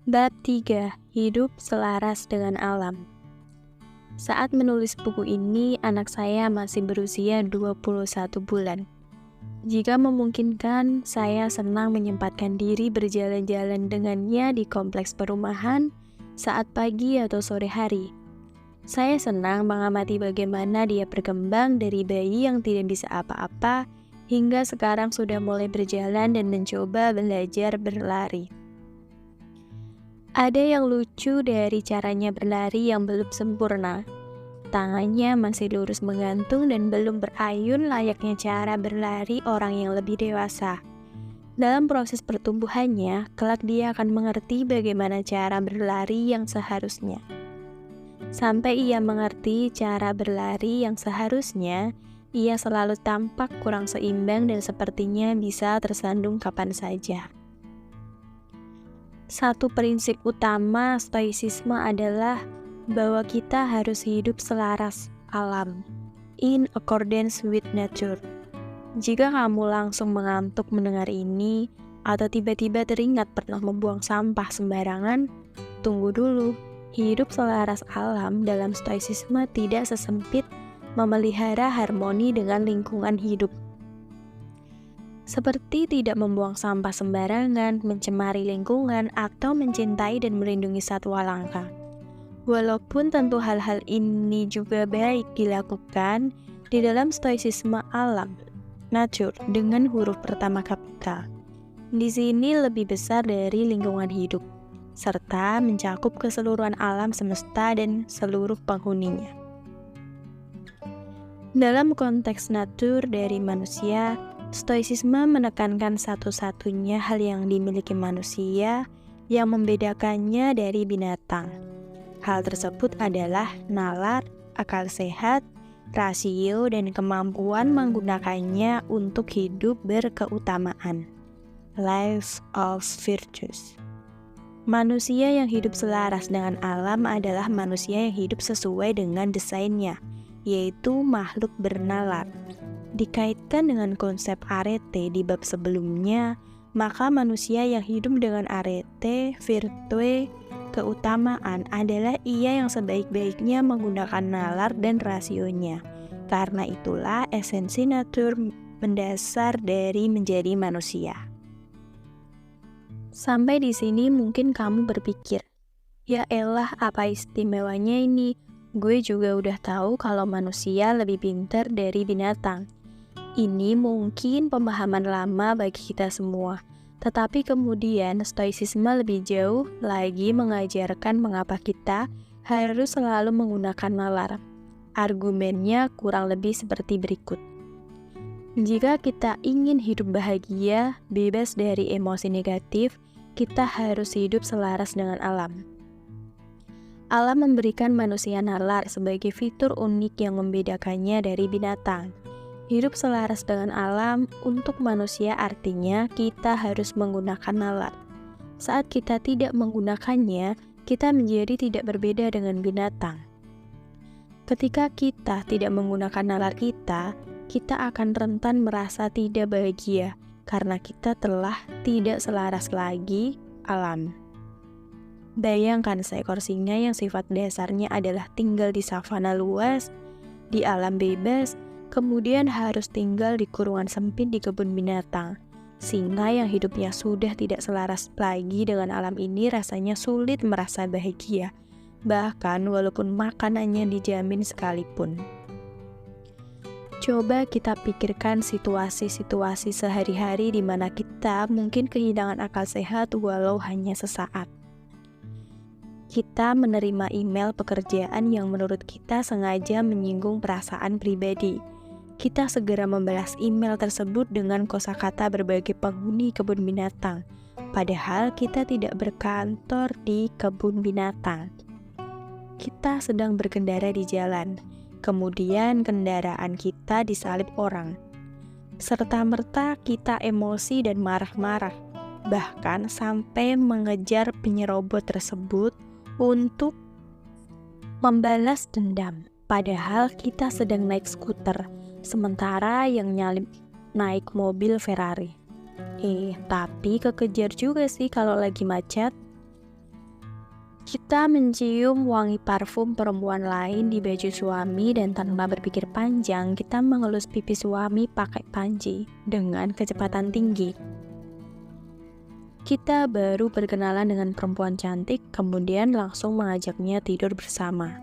Bab 3. Hidup selaras dengan alam. Saat menulis buku ini, anak saya masih berusia 21 bulan. Jika memungkinkan, saya senang menyempatkan diri berjalan-jalan dengannya di kompleks perumahan saat pagi atau sore hari. Saya senang mengamati bagaimana dia berkembang dari bayi yang tidak bisa apa-apa hingga sekarang sudah mulai berjalan dan mencoba belajar berlari. Ada yang lucu dari caranya berlari yang belum sempurna. Tangannya masih lurus menggantung dan belum berayun layaknya cara berlari orang yang lebih dewasa. Dalam proses pertumbuhannya, kelak dia akan mengerti bagaimana cara berlari yang seharusnya. Sampai ia mengerti cara berlari yang seharusnya, ia selalu tampak kurang seimbang dan sepertinya bisa tersandung kapan saja. Satu prinsip utama stoicisme adalah bahwa kita harus hidup selaras alam, in accordance with nature. Jika kamu langsung mengantuk mendengar ini, atau tiba-tiba teringat pernah membuang sampah sembarangan, tunggu dulu. Hidup selaras alam dalam stoicisme tidak sesempit memelihara harmoni dengan lingkungan hidup. Seperti tidak membuang sampah sembarangan, mencemari lingkungan, atau mencintai dan melindungi satwa langka. Walaupun tentu hal-hal ini juga baik dilakukan di dalam stoicisme alam, nature, dengan huruf pertama kapital. Di sini lebih besar dari lingkungan hidup, serta mencakup keseluruhan alam semesta dan seluruh penghuninya. Dalam konteks natur dari manusia, stoicisme menekankan satu-satunya hal yang dimiliki manusia yang membedakannya dari binatang. Hal tersebut adalah nalar, akal sehat, rasio, dan kemampuan menggunakannya untuk hidup berkeutamaan. Life of virtues. Manusia yang hidup selaras dengan alam adalah manusia yang hidup sesuai dengan desainnya, yaitu makhluk bernalar. Dikaitkan dengan konsep arete di bab sebelumnya, maka manusia yang hidup dengan arete, virtue, keutamaan adalah ia yang sebaik-baiknya menggunakan nalar dan rasionya. Karena itulah esensi natur mendasar dari menjadi manusia. Sampai di sini mungkin kamu berpikir, ya elah apa istimewanya ini? Gue juga udah tahu kalau manusia lebih pintar dari binatang. Ini mungkin pemahaman lama bagi kita semua, tetapi kemudian stoicisme lebih jauh lagi mengajarkan mengapa kita harus selalu menggunakan nalar. Argumennya kurang lebih seperti berikut. Jika kita ingin hidup bahagia, bebas dari emosi negatif, kita harus hidup selaras dengan alam. Alam memberikan manusia nalar sebagai fitur unik yang membedakannya dari binatang. Hidup selaras dengan alam untuk manusia artinya kita harus menggunakan nalar. Saat kita tidak menggunakannya, kita menjadi tidak berbeda dengan binatang. Ketika kita tidak menggunakan nalar kita akan rentan merasa tidak bahagia karena kita telah tidak selaras lagi alam. Bayangkan seekor singa yang sifat dasarnya adalah tinggal di savana luas, di alam bebas, kemudian harus tinggal di kurungan sempit di kebun binatang. Singa yang hidupnya sudah tidak selaras lagi dengan alam ini rasanya sulit merasa bahagia, bahkan walaupun makanannya dijamin sekalipun. Coba kita pikirkan situasi-situasi sehari-hari di mana kita mungkin kehilangan akal sehat walau hanya sesaat. Kita menerima email pekerjaan yang menurut kita sengaja menyinggung perasaan pribadi. Kita segera membalas email tersebut dengan kosakata berbagai penghuni kebun binatang, padahal kita tidak berkantor di kebun binatang. Kita sedang berkendara di jalan, kemudian kendaraan kita disalip orang. Serta-merta kita emosi dan marah-marah, bahkan sampai mengejar penyerobot tersebut untuk membalas dendam. Padahal kita sedang naik skuter, sementara yang nyalip naik mobil Ferrari. Tapi kekejar juga sih kalau lagi macet. Kita mencium wangi parfum perempuan lain di baju suami dan tanpa berpikir panjang, kita mengelus pipi suami pakai panci dengan kecepatan tinggi. Kita baru berkenalan dengan perempuan cantik, kemudian langsung mengajaknya tidur bersama.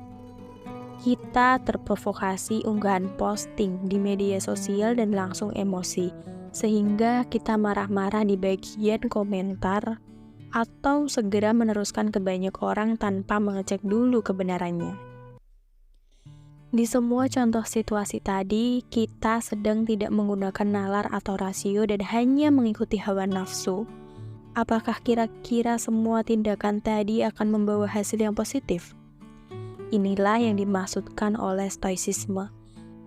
Kita terprovokasi unggahan posting di media sosial dan langsung emosi, sehingga kita marah-marah di bagian komentar atau segera meneruskan ke banyak orang tanpa mengecek dulu kebenarannya. Di semua contoh situasi tadi, kita sedang tidak menggunakan nalar atau rasio dan hanya mengikuti hawa nafsu. Apakah kira-kira semua tindakan tadi akan membawa hasil yang positif? Inilah yang dimaksudkan oleh stoicisme,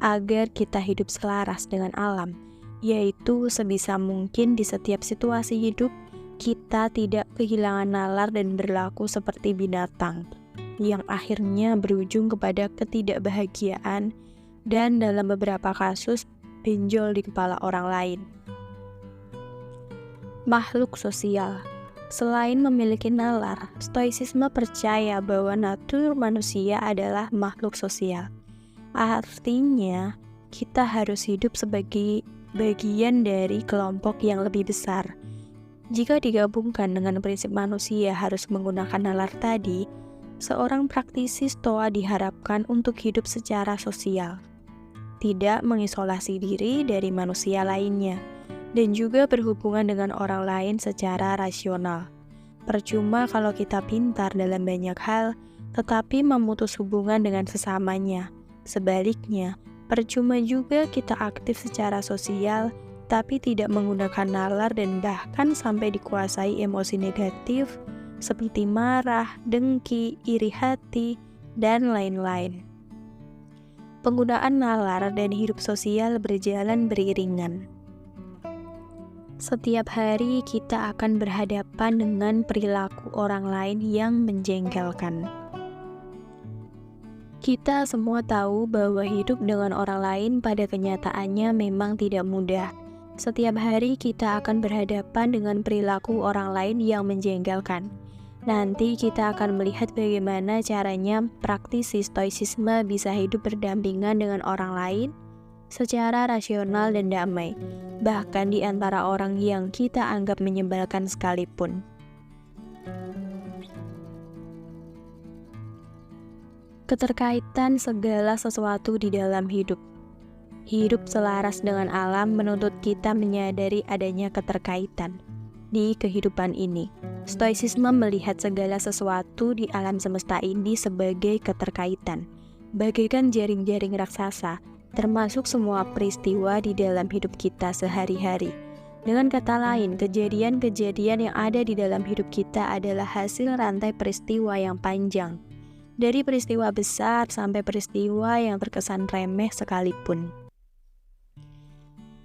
agar kita hidup selaras dengan alam, yaitu sebisa mungkin di setiap situasi hidup, kita tidak kehilangan nalar dan berlaku seperti binatang, yang akhirnya berujung kepada ketidakbahagiaan dan dalam beberapa kasus benjol di kepala orang lain. Makhluk sosial. Selain memiliki nalar, stoicisme percaya bahwa natur manusia adalah makhluk sosial. Artinya, kita harus hidup sebagai bagian dari kelompok yang lebih besar. Jika digabungkan dengan prinsip manusia harus menggunakan nalar tadi, seorang praktisi stoa diharapkan untuk hidup secara sosial, tidak mengisolasi diri dari manusia lainnya, dan juga berhubungan dengan orang lain secara rasional. Percuma kalau kita pintar dalam banyak hal, tetapi memutus hubungan dengan sesamanya. Sebaliknya, percuma juga kita aktif secara sosial, tapi tidak menggunakan nalar dan bahkan sampai dikuasai emosi negatif seperti marah, dengki, iri hati, dan lain-lain. Penggunaan nalar dan hidup sosial berjalan beriringan. Setiap hari kita akan berhadapan dengan perilaku orang lain yang menjengkelkan. Kita semua tahu bahwa hidup dengan orang lain pada kenyataannya memang tidak mudah. Setiap hari kita akan berhadapan dengan perilaku orang lain yang menjengkelkan. Nanti kita akan melihat bagaimana caranya praktisi stoicisme bisa hidup berdampingan dengan orang lain secara rasional dan damai, bahkan di antara orang yang kita anggap menyebalkan sekalipun. Keterkaitan segala sesuatu di dalam hidup. Hidup selaras dengan alam menuntut kita menyadari adanya keterkaitan di kehidupan ini. Stoicisme melihat segala sesuatu di alam semesta ini sebagai keterkaitan, bagaikan jaring-jaring raksasa, termasuk semua peristiwa di dalam hidup kita sehari-hari. Dengan kata lain, kejadian-kejadian yang ada di dalam hidup kita adalah hasil rantai peristiwa yang panjang, dari peristiwa besar sampai peristiwa yang terkesan remeh sekalipun.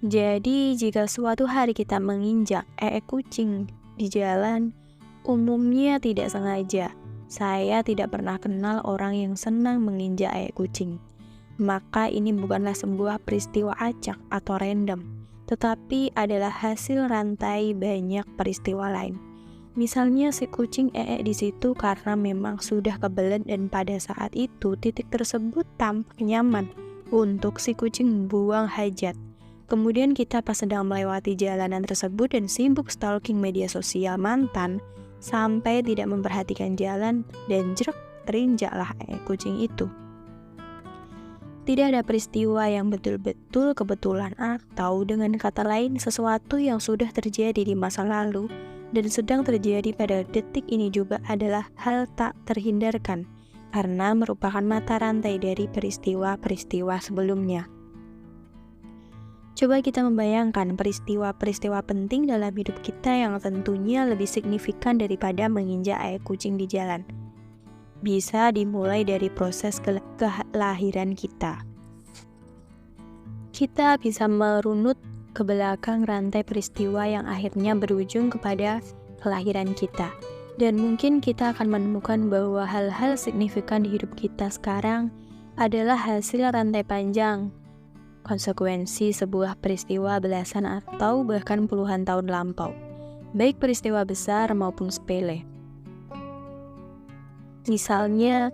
Jadi, jika suatu hari kita menginjak kucing di jalan, umumnya tidak sengaja. Saya tidak pernah kenal orang yang senang menginjak kucing. Maka ini bukanlah sebuah peristiwa acak atau random, tetapi adalah hasil rantai banyak peristiwa lain. Misalnya si kucing di situ karena memang sudah kebelet dan pada saat itu titik tersebut tampak nyaman untuk si kucing buang hajat. Kemudian kita pas sedang melewati jalanan tersebut dan sibuk stalking media sosial mantan sampai tidak memperhatikan jalan dan jerk terinjaklah kucing itu. Tidak ada peristiwa yang betul-betul kebetulan atau dengan kata lain sesuatu yang sudah terjadi di masa lalu dan sedang terjadi pada detik ini juga adalah hal tak terhindarkan karena merupakan mata rantai dari peristiwa-peristiwa sebelumnya. Coba kita membayangkan peristiwa-peristiwa penting dalam hidup kita yang tentunya lebih signifikan daripada menginjak kucing di jalan. Bisa dimulai dari proses kelahiran kita. Kita bisa merunut ke belakang rantai peristiwa yang akhirnya berujung kepada kelahiran kita. Dan mungkin kita akan menemukan bahwa hal-hal signifikan di hidup kita sekarang adalah hasil rantai panjang konsekuensi sebuah peristiwa belasan atau bahkan puluhan tahun lampau, baik peristiwa besar maupun sepele. Misalnya,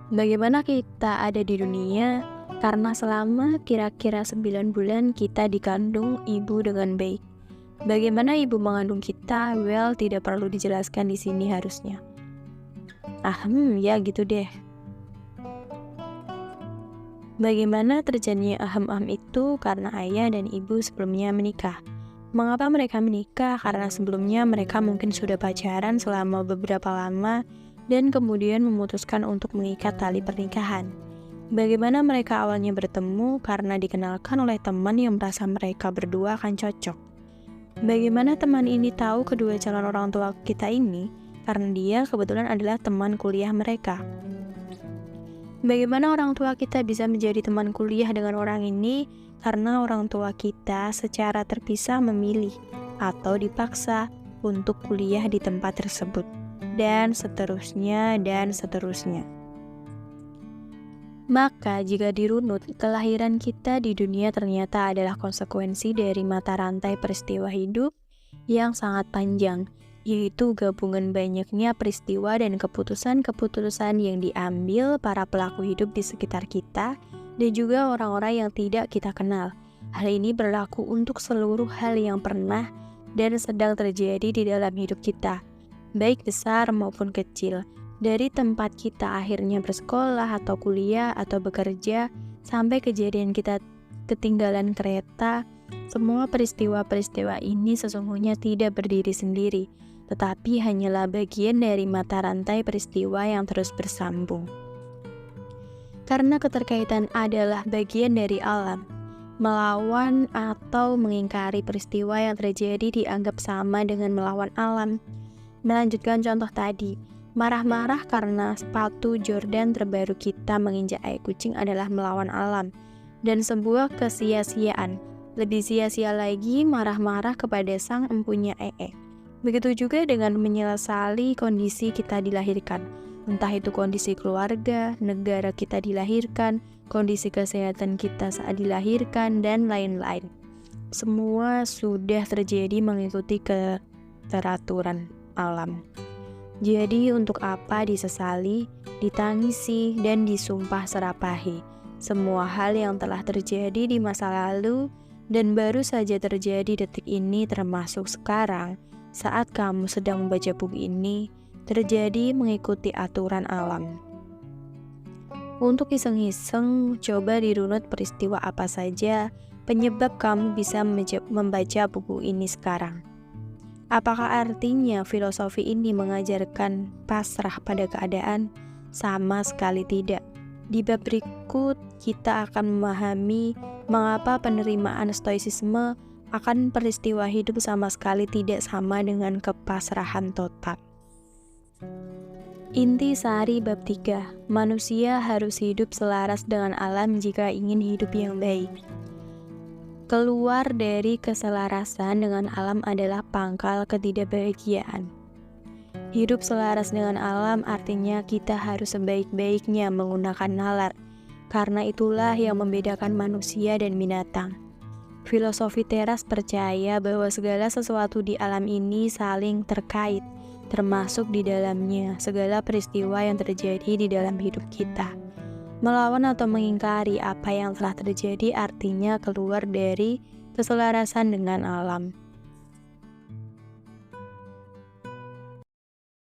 bagaimana kita ada di dunia karena selama kira-kira 9 bulan kita dikandung ibu dengan baik. Bagaimana ibu mengandung kita? Well, tidak perlu dijelaskan di sini harusnya. Ya gitu deh. Bagaimana terjadinya aham itu? Karena ayah dan ibu sebelumnya menikah. Mengapa mereka menikah? Karena sebelumnya mereka mungkin sudah pacaran selama beberapa lama dan kemudian memutuskan untuk mengikat tali pernikahan. Bagaimana mereka awalnya bertemu? Karena dikenalkan oleh teman yang merasa mereka berdua akan cocok. Bagaimana teman ini tahu kedua calon orang tua kita ini? Karena dia kebetulan adalah teman kuliah mereka. Bagaimana orang tua kita bisa menjadi teman kuliah dengan orang ini? Karena orang tua kita secara terpisah memilih atau dipaksa untuk kuliah di tempat tersebut. Dan seterusnya, dan seterusnya. Maka jika dirunut, kelahiran kita di dunia ternyata adalah konsekuensi dari mata rantai peristiwa hidup yang sangat panjang, yaitu gabungan banyaknya peristiwa dan keputusan-keputusan yang diambil para pelaku hidup di sekitar kita dan juga orang-orang yang tidak kita kenal. Hal ini berlaku untuk seluruh hal yang pernah dan sedang terjadi di dalam hidup kita, baik besar maupun kecil. Dari tempat kita akhirnya bersekolah atau kuliah atau bekerja, sampai kejadian kita ketinggalan kereta, semua peristiwa-peristiwa ini sesungguhnya tidak berdiri sendiri, tetapi hanyalah bagian dari mata rantai peristiwa yang terus bersambung. Karena keterkaitan adalah bagian dari alam, melawan atau mengingkari peristiwa yang terjadi dianggap sama dengan melawan alam. Melanjutkan contoh tadi, marah-marah karena sepatu Jordan terbaru kita menginjak air kucing adalah melawan alam dan sebuah kesia-siaan. Lebih sia-sia lagi marah-marah kepada sang empunya ee. Begitu juga dengan menyesali kondisi kita dilahirkan. Entah itu kondisi keluarga, negara kita dilahirkan, kondisi kesehatan kita saat dilahirkan, dan lain-lain. Semua sudah terjadi mengikuti keteraturan alam. Jadi untuk apa disesali, ditangisi, dan disumpah serapahi? Semua hal yang telah terjadi di masa lalu dan baru saja terjadi detik ini termasuk sekarang saat kamu sedang membaca buku ini terjadi mengikuti aturan alam. Untuk iseng-iseng, coba dirunut peristiwa apa saja penyebab kamu bisa membaca buku ini sekarang. Apakah artinya filosofi ini mengajarkan pasrah pada keadaan? Sama sekali tidak. Di bab berikut, kita akan memahami mengapa penerimaan stoicisme akan peristiwa hidup sama sekali tidak sama dengan kepasrahan total. Inti sari bab 3, manusia harus hidup selaras dengan alam jika ingin hidup yang baik. Keluar dari keselarasan dengan alam adalah pangkal ketidakbahagiaan. Hidup selaras dengan alam artinya kita harus sebaik-baiknya menggunakan nalar, karena itulah yang membedakan manusia dan binatang. Filosofi teras percaya bahwa segala sesuatu di alam ini saling terkait, termasuk di dalamnya segala peristiwa yang terjadi di dalam hidup kita. Melawan atau mengingkari apa yang telah terjadi artinya keluar dari keselarasan dengan alam.